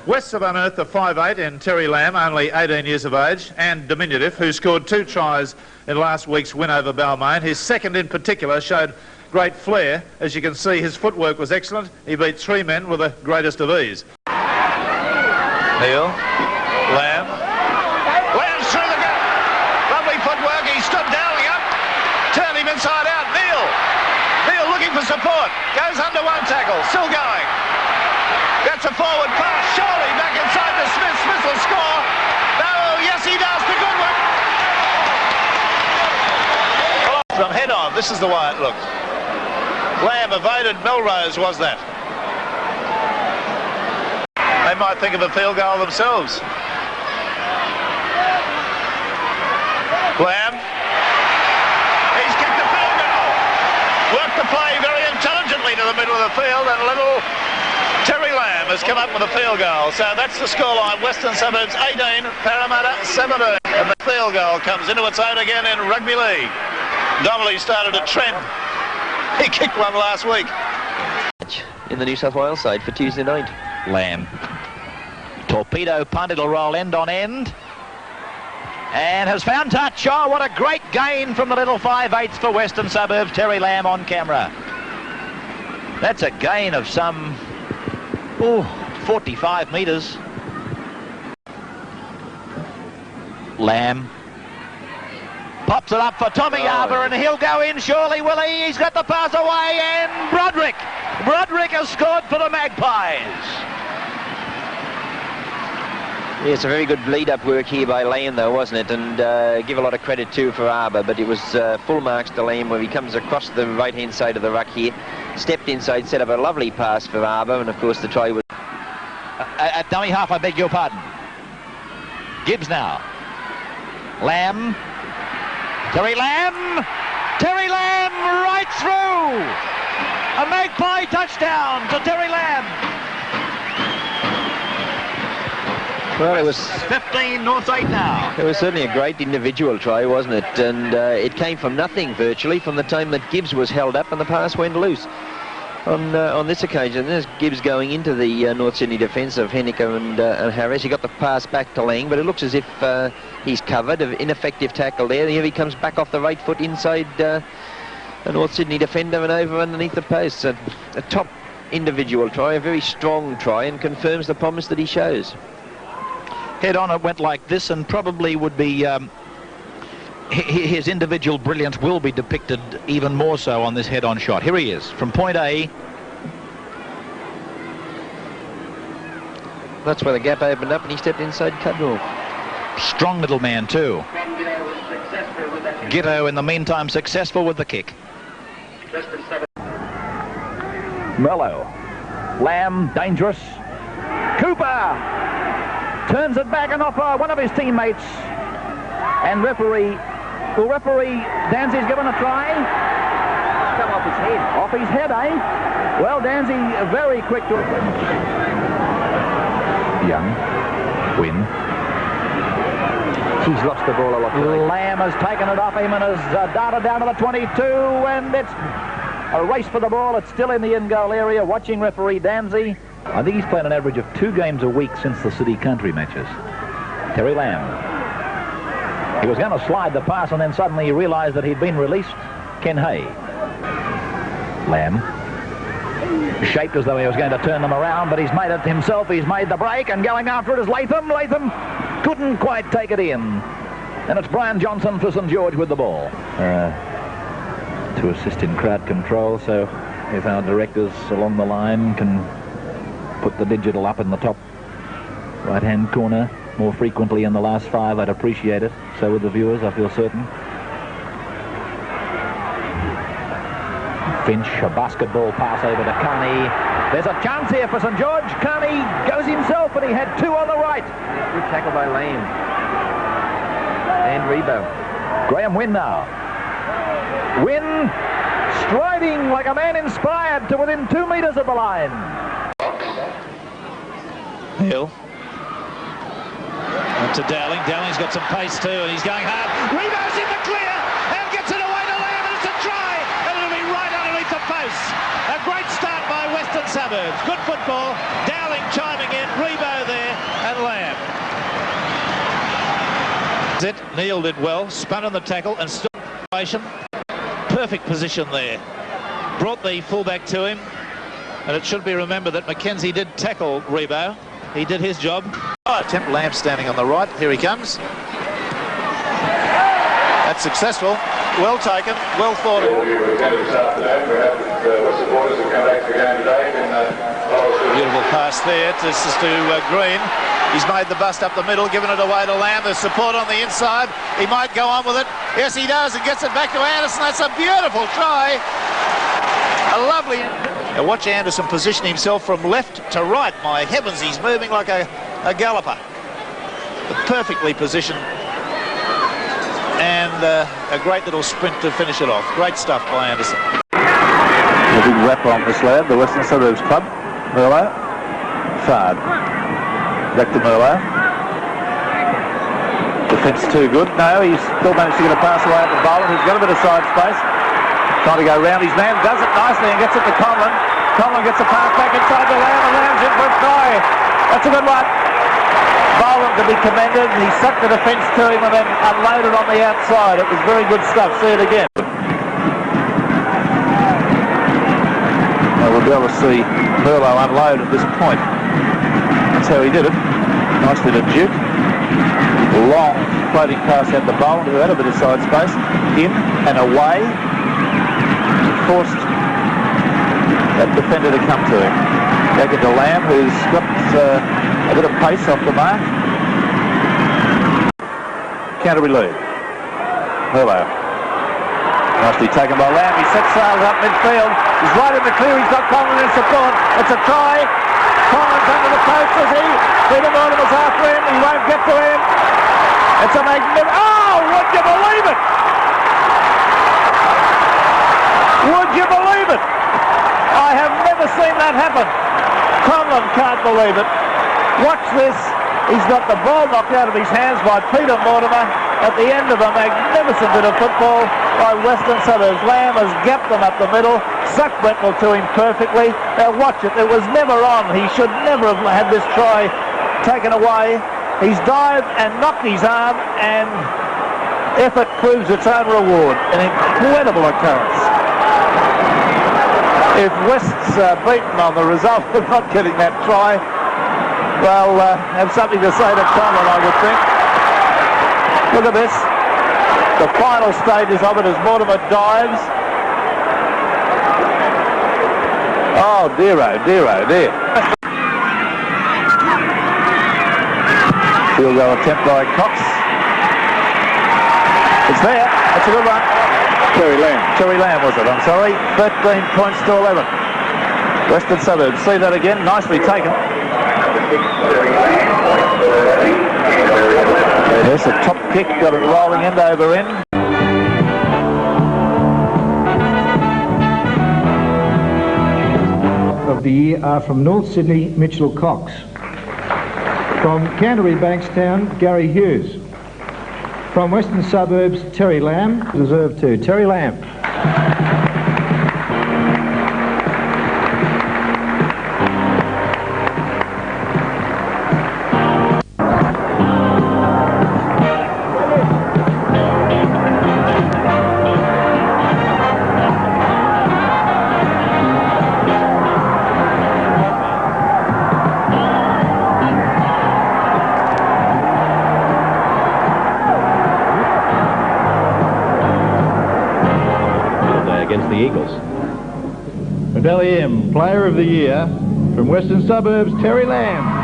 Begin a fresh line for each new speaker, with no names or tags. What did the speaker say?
West of Unearth, the 5'8", and Terry Lamb, only 18 years of age, and diminutive, who scored 2 tries in last week's win over Balmain. His second in particular showed great flair. As you can see, his footwork was excellent. He beat 3 men with the greatest of ease. Neil, Lamb.
Lamb's through the gap. Lovely footwork. He stood Dowling up. Turned him inside out. Neil looking for support. Goes under one tackle. Still going. That's a forward pass. Surely back inside to Smith. Smith will score. No, yes he does. The good one. From head on, this is the way it looked. Lamb evaded Melrose, was that? They might think of a field goal themselves. Lamb. He's kicked the field goal. Worked the play very intelligently to the middle of the field, and little Terry Lamb has come up with a field goal. So that's the scoreline. Western Suburbs 18, Parramatta 17. And the field goal comes into its own again in rugby league. Donnelly started a trend. He kicked one last week.
In the New South Wales side for Tuesday night.
Lamb. Torpedo punt, it'll roll end on end. And has found touch. Oh, what a great gain from the little 5'8" for Western Suburbs. Terry Lamb on camera. That's a gain of some 45 metres. Lamb pops it up for Tommy Arbour, and he'll go in, surely will he? He's got the pass away, and Broderick has scored for the Magpies.
Yeah, it's a very good lead-up work here by Lamb, though, wasn't it? And give a lot of credit, too, for Arbour, but it was full marks to Lamb where he comes across the right-hand side of the ruck here, stepped inside, set up a lovely pass for Arbour, and, of course, the try was...
At dummy half, I beg your pardon. Gibbs now. Lamb. Terry Lamb right through. A Magpie touchdown to Terry Lamb.
Well, it was
15, North 8 now.
It was certainly a great individual try, wasn't it? And it came from nothing virtually from the time that Gibbs was held up and the pass went loose. On this occasion, there's Gibbs going into the North Sydney defence of Henniker and Harris. He got the pass back to Lang, but it looks as if he's covered. An ineffective tackle there. Here he comes back off the right foot inside a North Sydney defender and over underneath the post. A top individual try, a very strong try, and confirms the promise that he shows.
Head on, it went like this, and probably would be... his individual brilliance will be depicted even more so on this head-on shot. Here he is, from point A.
That's where the gap opened up and he stepped inside Cudwell.
Strong little man too. Gitto, in the meantime, successful with the kick. Mello. Lamb, dangerous. Cooper turns it back and off one of his teammates. And referee Danzy's given a try.
Come off his head.
Off his head, eh? Well, Danzy very quick to... Young. Win.
He's lost the ball a lot.
Lamb has taken it off him and has darted down to the 22, and it's a race for the ball. It's still in the in-goal area. Watching referee Danzy. I think he's played an average of 2 games a week since the City Country matches. Terry Lamb. He was going to slide the pass, and then suddenly he realised that he'd been released. Ken Hay. Lamb. Shaped as though he was going to turn them around, but he's made it himself. He's made the break, and going after it is Latham. Latham couldn't quite take it in. And it's Brian Johnson for St George with the ball. To assist in crowd control, so if our directors along the line can put the digital up in the top right-hand corner more frequently in the last 5, I'd appreciate it. So with the viewers, I feel certain. Finch, a basketball pass over to Carney. There's a chance here for St George. Carney goes himself, and he had 2 on the right.
Good tackle by Lamb. And Rebo.
Graham Wynn now. Wynn striding like a man inspired to within 2 metres of the line.
Hill. Up to Dowling. Dowling's got some pace too, and he's going hard. Rebo's in the clear and gets it away to Lamb, and it's a try, and it'll be right underneath the post. A great start by Western Suburbs. Good football. Dowling chiming in. Rebo there. Neil did well, spun on the tackle and still perfect position there. Brought the fullback to him, and it should be remembered that Mackenzie did tackle Rebo. He did his job.
Attempt. Lamb standing on the right. Here he comes. That's successful. Well taken. Well thought of. Beautiful pass there. This is to Green. He's made the bust up the middle, given it away to Lamb. There's support on the inside. He might go on with it. Yes, he does, and gets it back to Anderson. That's a beautiful try. A lovely... Now watch Anderson position himself from left to right. My heavens, he's moving like a galloper. Perfectly positioned. And a great little sprint to finish it off. Great stuff by Anderson.
A big wrap on this lad, the Western Suburbs Club. Merlo. Fard. Back to Merlo. Defence too good. No, he's still managed to get a pass away at the bowler, who's got a bit of side space. Trying to go round his man, does it nicely and gets it to Conlon. Conlon gets a pass back inside the Lamb, and Lamb's in for a try. That's a good one. Boland to be commended. He sucked the defence to him and then unloaded on the outside. It was very good stuff. See it again. Now we'll be able to see Merlo unload at this point. That's how he did it. Nicely to Duke. Long floating pass out the Boland, who had a bit of side space. In and away. Forced that defender to come to him. Back into Lamb, who's got a bit of pace off the mark. Canterbury lead. Merlo. Nicely taken by Lamb. He sets sails up midfield. He's right in the clear. He's got Conlon in support. It's a try. Conlon's under the post, is he? Peter Mortimer's after him. He won't get to him. It's a magnificent... Oh, would you believe it? Would you believe it? I have never seen that happen. Conlon can't believe it. Watch this. He's got the ball knocked out of his hands by Peter Mortimer at the end of a magnificent bit of football by Western Suburbs. Lamb has gapped them up the middle, sucked Brentnell to him perfectly. Now watch it. It was never on. He should never have had this try taken away. He's dived and knocked his arm, and effort proves its own reward. An incredible occurrence. If West's beaten on the result of not getting that try, well, have something to say to Conlon, I would think. Look at this. The final stages of it as Mortimer dives. Oh, dear, oh, dear, oh, dear. Field goal attempt by Cox. It's there. That's a good one. Terry Lamb was it, I'm sorry. 13 points to 11. Western Suburbs. See that again. Nicely taken. There's a top kick. Got it rolling end over end.
Of the year are from North Sydney, Mitchell Cox. From Canterbury Bankstown, Gary Hughes. From Western Suburbs, Terry Lamb. Deserved to. Terry Lamb.
Against the Eagles.
Medallion Player of the Year from Western Suburbs, Terry Lamb.